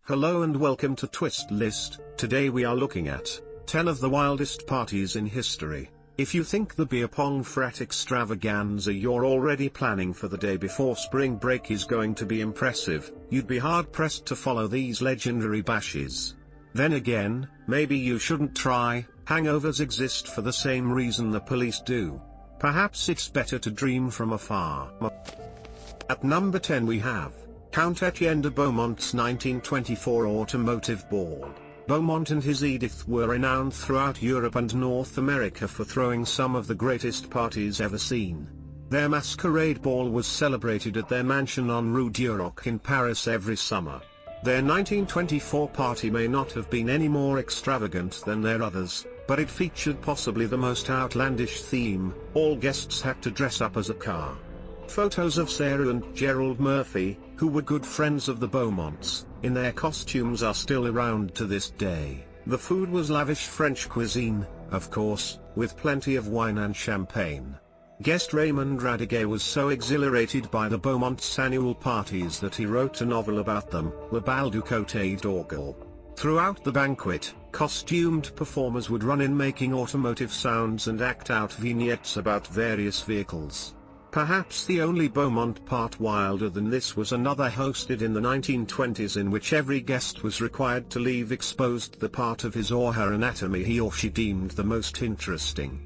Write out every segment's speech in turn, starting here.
Hello and welcome to Twist List. Today we are looking at 10 of the wildest parties in history. If you think the beer pong frat extravaganza you're already planning for the day before spring break is going to be impressive, you'd be hard pressed to follow these legendary bashes. Then again, maybe you shouldn't try. Hangovers exist for the same reason the police do. Perhaps it's better to dream from afar. At number 10 we have Count Etienne de Beaumont's 1924 automotive ball. Beaumont and his Edith were renowned throughout Europe and North America for throwing some of the greatest parties ever seen. Their masquerade ball was celebrated at their mansion on Rue d'Europe in Paris every summer. Their 1924 party may not have been any more extravagant than their others, but it featured possibly the most outlandish theme. All guests had to dress up as a car. Photos of Sarah and Gerald Murphy, who were good friends of the Beaumonts, in their costumes are still around to this day. The food was lavish French cuisine, of course, with plenty of wine and champagne. Guest Raymond Radiguet was so exhilarated by the Beaumonts' annual parties that he wrote a novel about them, Le Bal du Côté d'Orgueil. Throughout the banquet, costumed performers would run in making automotive sounds and act out vignettes about various vehicles. Perhaps the only Beaumont part wilder than this was another hosted in the 1920s in which every guest was required to leave exposed the part of his or her anatomy he or she deemed the most interesting.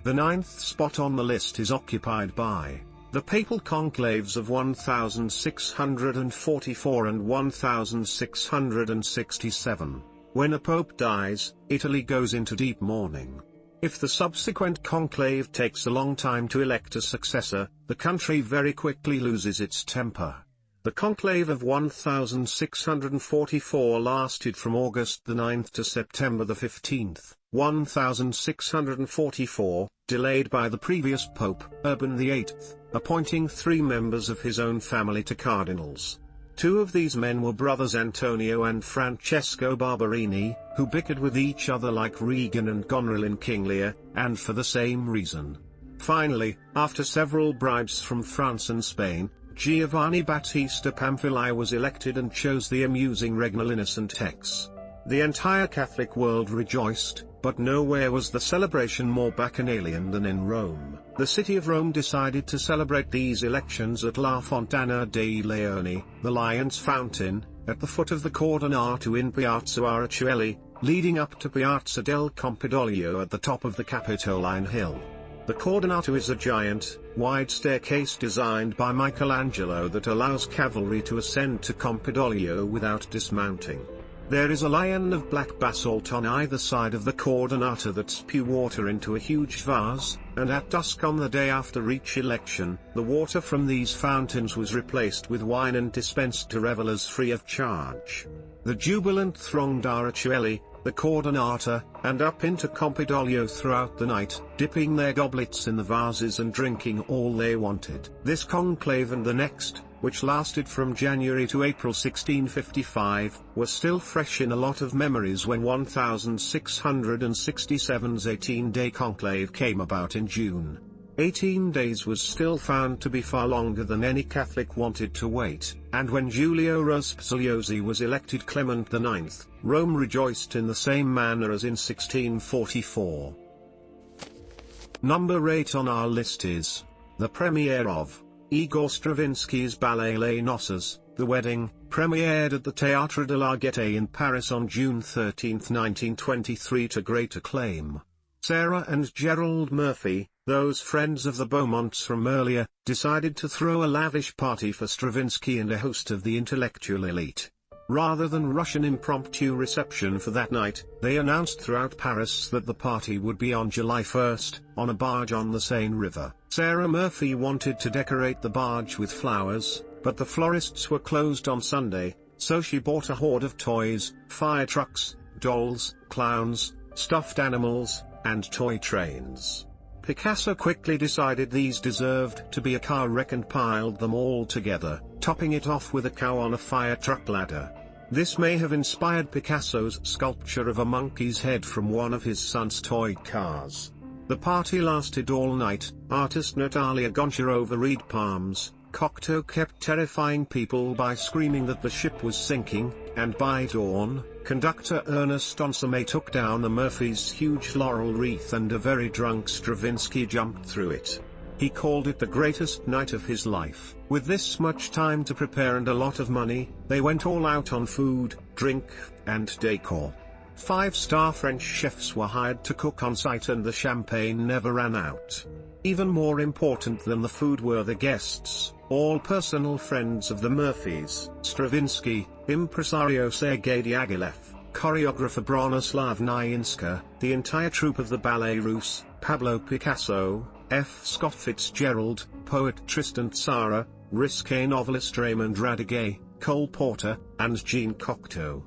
The 9th spot on the list is occupied by the papal conclaves of 1644 and 1667. When a pope dies, Italy goes into deep mourning. If the subsequent conclave takes a long time to elect a successor, the country very quickly loses its temper. The conclave of 1644 lasted from August the 9th to September the 15th, 1644, delayed by the previous pope, Urban VIII, appointing 3 members of his own family to cardinals. 2 of these men were brothers Antonio and Francesco Barberini, who bickered with each other like Regan and Goneril in King Lear, and for the same reason. Finally, after several bribes from France and Spain, Giovanni Battista Pamphili was elected and chose the amusing Regnal Innocent X. The entire Catholic world rejoiced, but nowhere was the celebration more bacchanalian than in Rome. The city of Rome decided to celebrate these elections at La Fontana dei Leoni, the Lion's Fountain, at the foot of the Cordonatu in Piazza Aracuelli, leading up to Piazza del Campidoglio at the top of the Capitoline Hill. The Cordonatu is a giant, wide staircase designed by Michelangelo that allows cavalry to ascend to Campidoglio without dismounting. There is a lion of black basalt on either side of the Cordonatu that spew water into a huge vase, and at dusk on the day after each election, the water from these fountains was replaced with wine and dispensed to revelers free of charge. The jubilant thronged Aracuelli, the Cordonata, and up into Campidoglio throughout the night, dipping their goblets in the vases and drinking all they wanted. This conclave and the next, which lasted from January to April 1655, were still fresh in a lot of memories when 1667's 18-day conclave came about in June. 18 days was still found to be far longer than any Catholic wanted to wait, and when Giulio Rospigliosi was elected Clement IX, Rome rejoiced in the same manner as in 1644. Number 8 on our list is the premiere of Igor Stravinsky's ballet Les Noces, The Wedding, premiered at the Théâtre de la Gaîté in Paris on June 13, 1923 to great acclaim. Sarah and Gerald Murphy, those friends of the Beaumonts from earlier, decided to throw a lavish party for Stravinsky and a host of the intellectual elite. Rather than rush an impromptu reception for that night, they announced throughout Paris that the party would be on July 1st, on a barge on the Seine River. Sarah Murphy wanted to decorate the barge with flowers, but the florists were closed on Sunday, so she bought a horde of toys, fire trucks, dolls, clowns, stuffed animals, and toy trains. Picasso quickly decided these deserved to be a car wreck and piled them all together, topping it off with a cow on a fire truck ladder. This may have inspired Picasso's sculpture of a monkey's head from one of his son's toy cars. The party lasted all night. Artist Natalia Goncharova reed palms, Cocteau kept terrifying people by screaming that the ship was sinking, and by dawn, conductor Ernest Onsame took down the Murphys' huge laurel wreath and a very drunk Stravinsky jumped through it. He called it the greatest night of his life. With this much time to prepare and a lot of money, they went all out on food, drink, and decor. 5-star French chefs were hired to cook on site and the champagne never ran out. Even more important than the food were the guests, all personal friends of the Murphys: Stravinsky, impresario Sergei Diaghilev, choreographer Bronislav Nyinska, the entire troupe of the Ballet Russe, Pablo Picasso, F. Scott Fitzgerald, poet Tristan Tzara, risque novelist Raymond Radiguet, Cole Porter, and Jean Cocteau.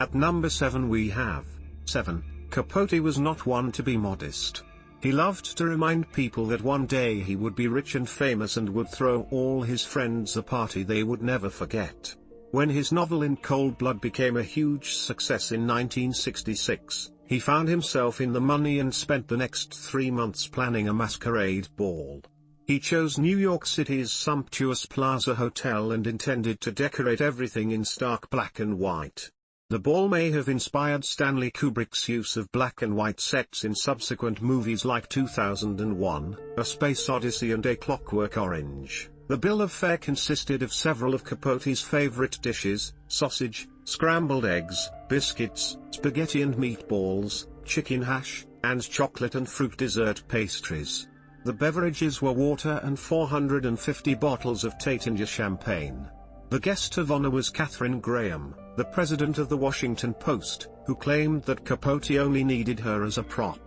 At number 7 we have 7. Capote was not one to be modest. He loved to remind people that one day he would be rich and famous and would throw all his friends a party they would never forget. When his novel In Cold Blood became a huge success in 1966, he found himself in the money and spent the next 3 months planning a masquerade ball. He chose New York City's sumptuous Plaza Hotel and intended to decorate everything in stark black and white. The ball may have inspired Stanley Kubrick's use of black and white sets in subsequent movies like 2001, A Space Odyssey and A Clockwork Orange. The bill of fare consisted of several of Capote's favorite dishes: sausage, scrambled eggs, biscuits, spaghetti and meatballs, chicken hash, and chocolate and fruit dessert pastries. The beverages were water and 450 bottles of Taittinger champagne. The guest of honor was Katharine Graham, the president of the Washington Post, who claimed that Capote only needed her as a prop.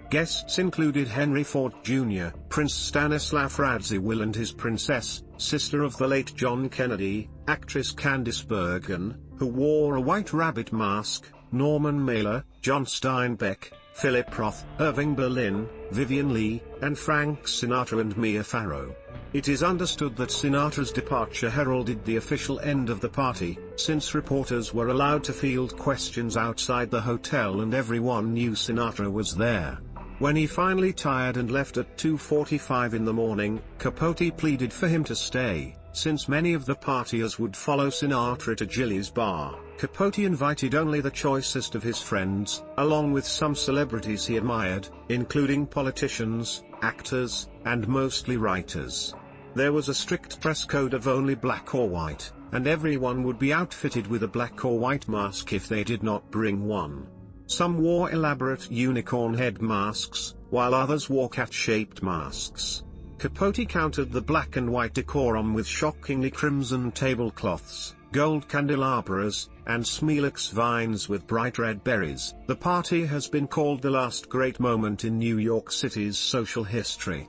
Guests included Henry Ford Jr., Prince Stanislav Radziwill and his princess, sister of the late John Kennedy, actress Candice Bergen, who wore a white rabbit mask, Norman Mailer, John Steinbeck, Philip Roth, Irving Berlin, Vivian Leigh, and Frank Sinatra and Mia Farrow. It is understood that Sinatra's departure heralded the official end of the party, since reporters were allowed to field questions outside the hotel and everyone knew Sinatra was there. When he finally tired and left at 2:45 in the morning, Capote pleaded for him to stay, since many of the partiers would follow Sinatra to Gilly's bar. Capote invited only the choicest of his friends, along with some celebrities he admired, including politicians, actors, and mostly writers. There was a strict dress code of only black or white, and everyone would be outfitted with a black or white mask if they did not bring one. Some wore elaborate unicorn head masks, while others wore cat-shaped masks. Capote countered the black and white decorum with shockingly crimson tablecloths, gold candelabras, and smilax vines with bright red berries. The party has been called the last great moment in New York City's social history.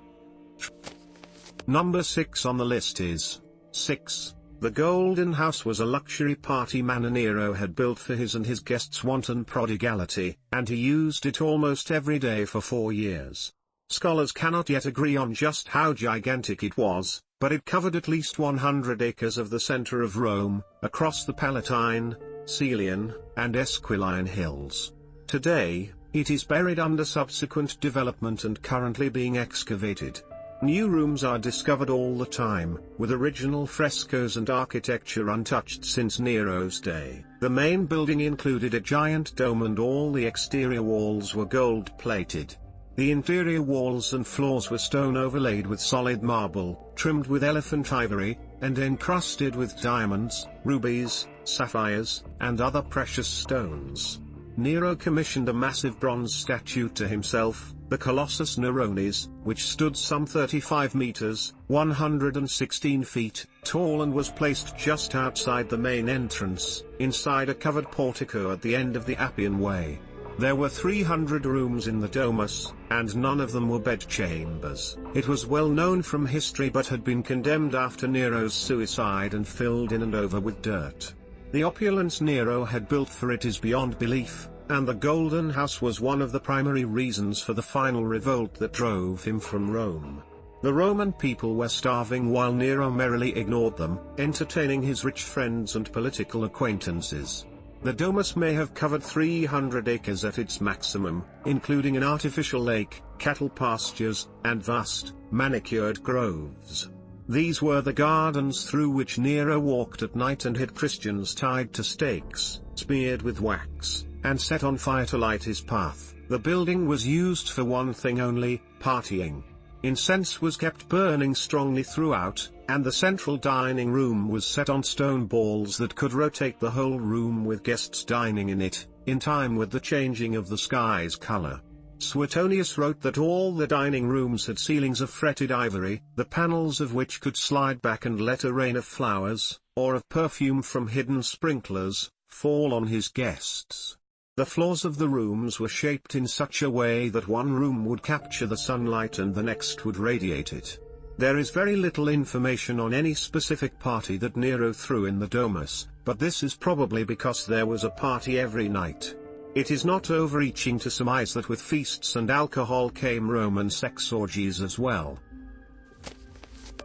Number 6 on the list is 6. The Golden House was a luxury party Manor Nero had built for his and his guests' wanton prodigality, and he used it almost every day for 4 years. Scholars cannot yet agree on just how gigantic it was, but it covered at least 100 acres of the center of Rome, across the Palatine, Cælian, and Esquiline hills. Today, it is buried under subsequent development and currently being excavated. New rooms are discovered all the time, with original frescoes and architecture untouched since Nero's day. The main building included a giant dome and all the exterior walls were gold-plated. The interior walls and floors were stone overlaid with solid marble, trimmed with elephant ivory, and encrusted with diamonds, rubies, sapphires, and other precious stones. Nero commissioned a massive bronze statue to himself, the Colossus Neronis, which stood some 35 meters, 116 feet, tall and was placed just outside the main entrance, inside a covered portico at the end of the Appian Way. There were 300 rooms in the domus, and none of them were bedchambers. It was well known from history but had been condemned after Nero's suicide and filled in and over with dirt. The opulence Nero had built for it is beyond belief, and the Golden House was one of the primary reasons for the final revolt that drove him from Rome. The Roman people were starving while Nero merrily ignored them, entertaining his rich friends and political acquaintances. The domus may have covered 300 acres at its maximum, including an artificial lake, cattle pastures, and vast, manicured groves. These were the gardens through which Nero walked at night and hid Christians tied to stakes, smeared with wax, and set on fire to light his path. The building was used for one thing only: partying. Incense was kept burning strongly throughout, and the central dining room was set on stone balls that could rotate the whole room with guests dining in it, in time with the changing of the sky's color. Suetonius wrote that all the dining rooms had ceilings of fretted ivory, the panels of which could slide back and let a rain of flowers, or of perfume from hidden sprinklers, fall on his guests. The floors of the rooms were shaped in such a way that one room would capture the sunlight and the next would radiate it. There is very little information on any specific party that Nero threw in the Domus, but this is probably because there was a party every night. It is not overreaching to surmise that with feasts and alcohol came Roman sex orgies as well.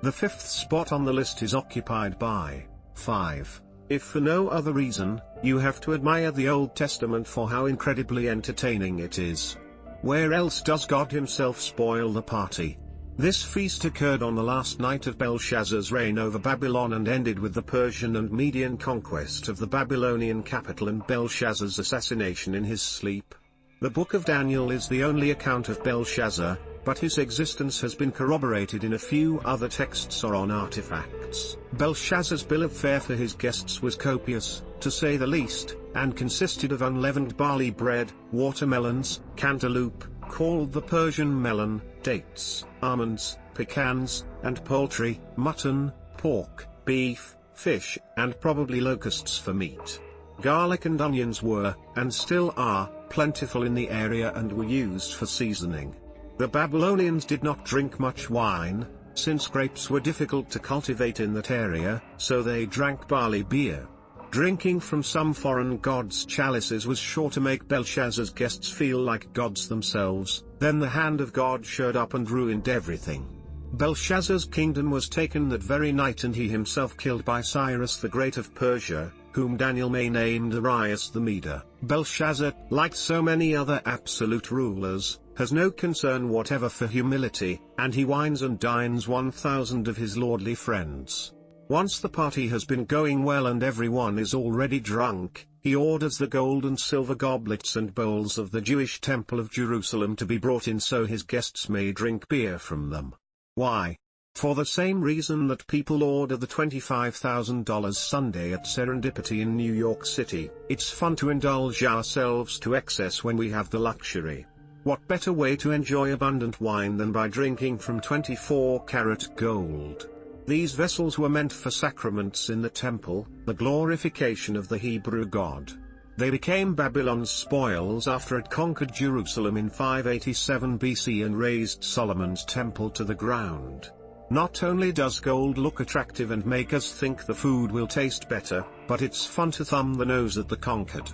The fifth spot on the list is occupied by 5. If for no other reason, you have to admire the Old Testament for how incredibly entertaining it is. Where else does God himself spoil the party? This feast occurred on the last night of Belshazzar's reign over Babylon and ended with the Persian and Median conquest of the Babylonian capital and Belshazzar's assassination in his sleep. The Book of Daniel is the only account of Belshazzar, but his existence has been corroborated in a few other texts or on artifacts. Belshazzar's bill of fare for his guests was copious, to say the least, and consisted of unleavened barley bread, watermelons, cantaloupe, called the Persian melon, dates, almonds, pecans, and poultry, mutton, pork, beef, fish, and probably locusts for meat. Garlic and onions were, and still are, plentiful in the area and were used for seasoning. The Babylonians did not drink much wine, since grapes were difficult to cultivate in that area, so they drank barley beer. Drinking from some foreign god's chalices was sure to make Belshazzar's guests feel like gods themselves. Then the hand of God showed up and ruined everything. Belshazzar's kingdom was taken that very night and he himself killed by Cyrus the Great of Persia, whom Daniel May named Darius the Mede. Belshazzar, like so many other absolute rulers, has no concern whatever for humility, and he wines and dines 1,000 of his lordly friends. Once the party has been going well and everyone is already drunk, he orders the gold and silver goblets and bowls of the Jewish Temple of Jerusalem to be brought in so his guests may drink beer from them. Why? For the same reason that people order the $25,000 sundae at Serendipity in New York City. It's fun to indulge ourselves to excess when we have the luxury. What better way to enjoy abundant wine than by drinking from 24-karat gold? These vessels were meant for sacraments in the temple, the glorification of the Hebrew God. They became Babylon's spoils after it conquered Jerusalem in 587 BC and razed Solomon's temple to the ground. Not only does gold look attractive and make us think the food will taste better, but it's fun to thumb the nose at the conquered.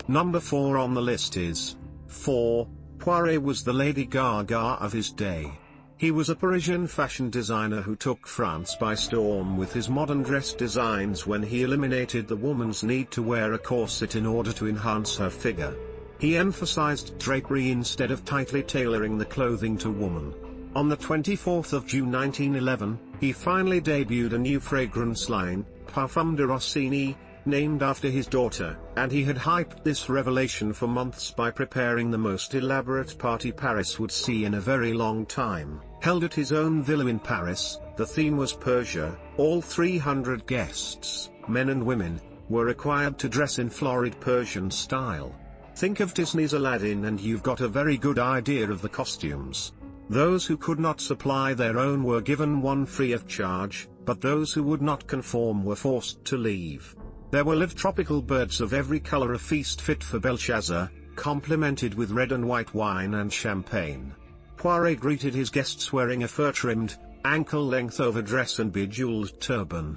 Number 4 on the list is 4. Poiret was the Lady Gaga of his day. He was a Parisian fashion designer who took France by storm with his modern dress designs when he eliminated the woman's need to wear a corset in order to enhance her figure. He emphasized drapery instead of tightly tailoring the clothing to woman. On the 24th of June 1911, he finally debuted a new fragrance line, Parfum de Rossini, named after his daughter, and he had hyped this revelation for months by preparing the most elaborate party Paris would see in a very long time. Held at his own villa in Paris, the theme was Persia. All 300 guests, men and women, were required to dress in florid Persian style. Think of Disney's Aladdin and you've got a very good idea of the costumes. Those who could not supply their own were given one free of charge, but those who would not conform were forced to leave. There were live tropical birds of every color, a feast fit for Belshazzar, complemented with red and white wine and champagne. Poiret greeted his guests wearing a fur-trimmed, ankle-length overdress and bejeweled turban.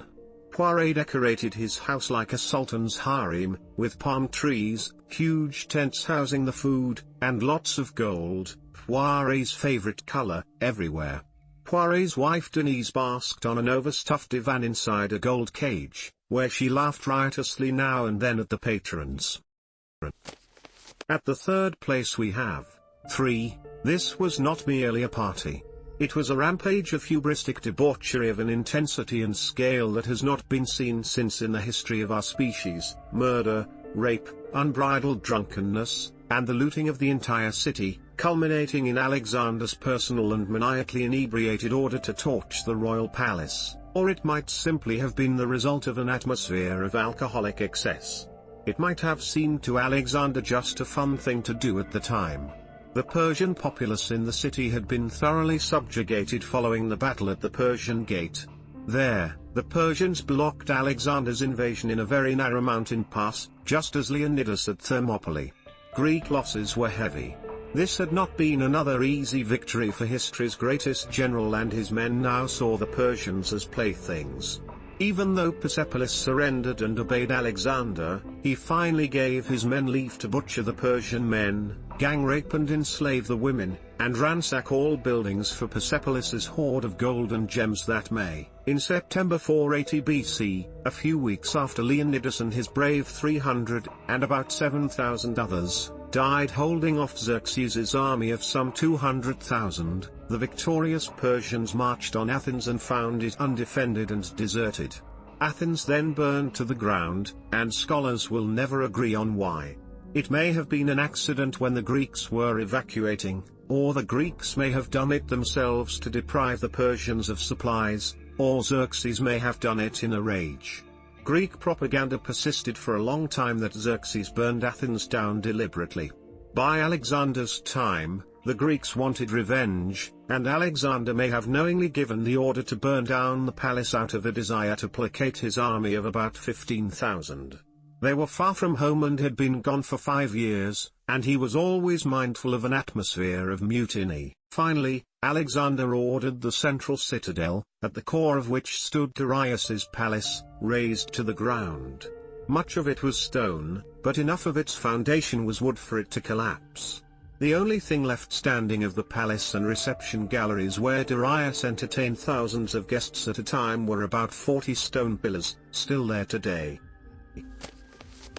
Poiret decorated his house like a sultan's harem, with palm trees, huge tents housing the food, and lots of gold, Poiret's favorite color, everywhere. Poiret's wife Denise basked on an overstuffed divan inside a gold cage, where she laughed riotously now and then at the patrons. At the third place we have 3. This was not merely a party. It was a rampage of hubristic debauchery of an intensity and scale that has not been seen since in the history of our species: murder, rape, unbridled drunkenness, and the looting of the entire city, culminating in Alexander's personal and maniacally inebriated order to torch the royal palace, or it might simply have been the result of an atmosphere of alcoholic excess. It might have seemed to Alexander just a fun thing to do at the time. The Persian populace in the city had been thoroughly subjugated following the battle at the Persian Gate. There, the Persians blocked Alexander's invasion in a very narrow mountain pass, just as Leonidas at Thermopylae. Greek losses were heavy. This had not been another easy victory for history's greatest general, and his men now saw the Persians as playthings. Even though Persepolis surrendered and obeyed Alexander, he finally gave his men leave to butcher the Persian men, gang rape and enslave the women, and ransack all buildings for Persepolis's hoard of gold and gems that May. In September 480 BC, a few weeks after Leonidas and his brave 300, and about 7,000 others, died holding off Xerxes' army of some 200,000, the victorious Persians marched on Athens and found it undefended and deserted. Athens then burned to the ground, and scholars will never agree on why. It may have been an accident when the Greeks were evacuating, or the Greeks may have done it themselves to deprive the Persians of supplies, or Xerxes may have done it in a rage. Greek propaganda persisted for a long time that Xerxes burned Athens down deliberately. By Alexander's time, the Greeks wanted revenge, and Alexander may have knowingly given the order to burn down the palace out of a desire to placate his army of about 15,000. They were far from home and had been gone for 5 years, and he was always mindful of an atmosphere of mutiny. Finally, Alexander ordered the central citadel, at the core of which stood Darius's palace, razed to the ground. Much of it was stone, but enough of its foundation was wood for it to collapse. The only thing left standing of the palace and reception galleries where Darius entertained thousands of guests at a time were about 40 stone pillars, still there today.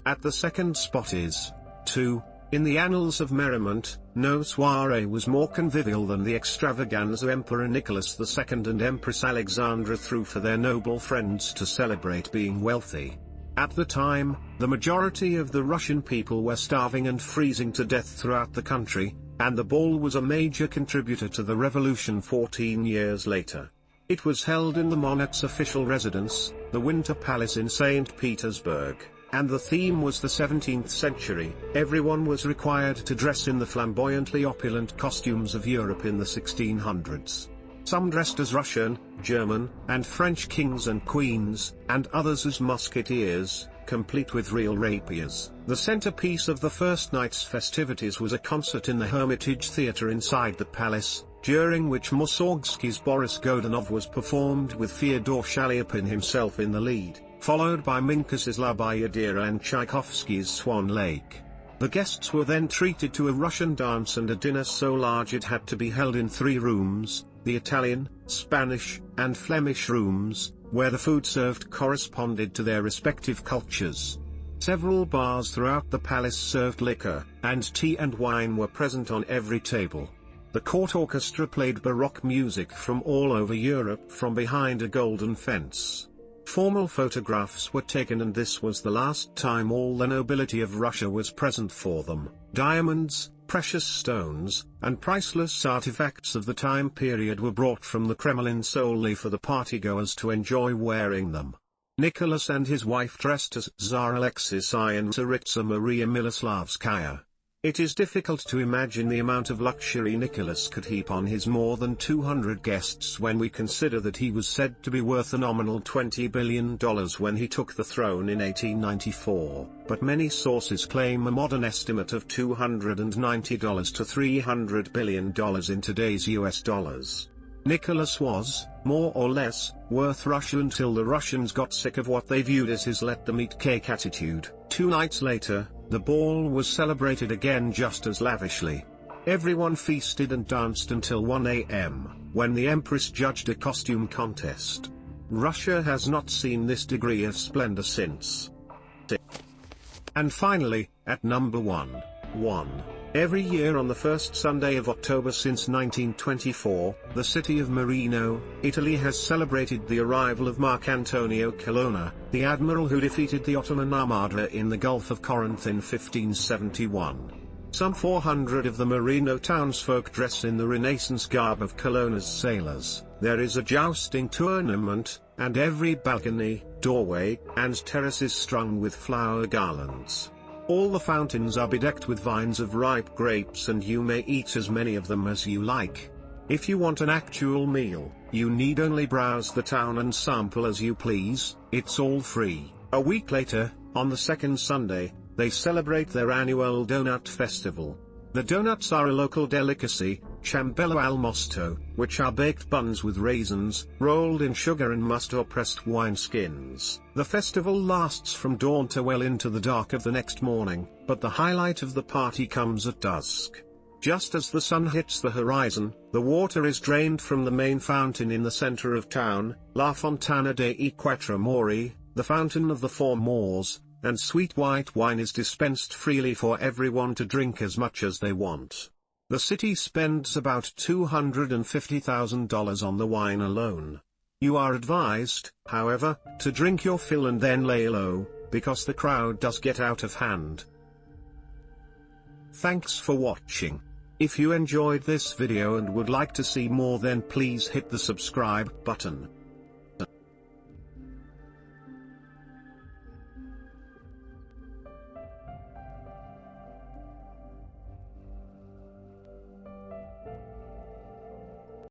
At the second spot is, 2. In the annals of merriment, no soiree was more convivial than the extravaganza Emperor Nicholas II and Empress Alexandra threw for their noble friends to celebrate being wealthy. At the time, the majority of the Russian people were starving and freezing to death throughout the country, and the ball was a major contributor to the revolution 14 years later. It was held in the monarch's official residence, the Winter Palace in St. Petersburg, and the theme was the 17th century. Everyone was required to dress in the flamboyantly opulent costumes of Europe in the 1600s. Some dressed as Russian, German, and French kings and queens, and others as musketeers, complete with real rapiers. The centerpiece of the first night's festivities was a concert in the Hermitage Theatre inside the palace, during which Mussorgsky's Boris Godunov was performed with Fyodor Shaliapin himself in the lead, followed by Minkus's La Bayadera and Tchaikovsky's Swan Lake. The guests were then treated to a Russian dance and a dinner so large it had to be held in 3 rooms, the Italian, Spanish, and Flemish rooms, where the food served corresponded to their respective cultures. Several bars throughout the palace served liquor, and tea and wine were present on every table. The court orchestra played Baroque music from all over Europe from behind a golden fence. Formal photographs were taken, and this was the last time all the nobility of Russia was present for them. Diamonds, precious stones, and priceless artifacts of the time period were brought from the Kremlin solely for the partygoers to enjoy wearing them. Nicholas and his wife dressed as Tsar Alexis I and Tsaritsa Maria Miloslavskaya. It is difficult to imagine the amount of luxury Nicholas could heap on his more than 200 guests when we consider that he was said to be worth a nominal $20 billion when he took the throne in 1894, but many sources claim a modern estimate of $290 to $300 billion in today's US dollars. Nicholas was, more or less, worth Russia until the Russians got sick of what they viewed as his let-them-eat-cake attitude. 2 nights later, the ball was celebrated again just as lavishly. Everyone feasted and danced until 1 a.m., when the Empress judged a costume contest. Russia has not seen this degree of splendor since. And finally, at number 1. Every year on the first Sunday of October since 1924, the city of Marino, Italy has celebrated the arrival of Marcantonio Colonna, the admiral who defeated the Ottoman Armada in the Gulf of Corinth in 1571. Some 400 of the Marino townsfolk dress in the Renaissance garb of Colonna's sailors. There is a jousting tournament, and every balcony, doorway, and terrace is strung with flower garlands. All the fountains are bedecked with vines of ripe grapes, and you may eat as many of them as you like. If you want an actual meal, you need only browse the town and sample as you please. It's all free. A week later, on the second Sunday, they celebrate their annual donut festival. The donuts are a local delicacy, ciambello al mosto, which are baked buns with raisins, rolled in sugar and must or pressed wine skins. The festival lasts from dawn to well into the dark of the next morning, but the highlight of the party comes at dusk. Just as the sun hits the horizon, the water is drained from the main fountain in the center of town, La Fontana dei Quattro Mori, the Fountain of the Four Moors, and sweet white wine is dispensed freely for everyone to drink as much as they want. The city spends about $250,000 on the wine alone. You are advised, however, to drink your fill and then lay low, because the crowd does get out of hand. Thanks for watching. If you enjoyed this video and would like to see more, then please hit the subscribe button.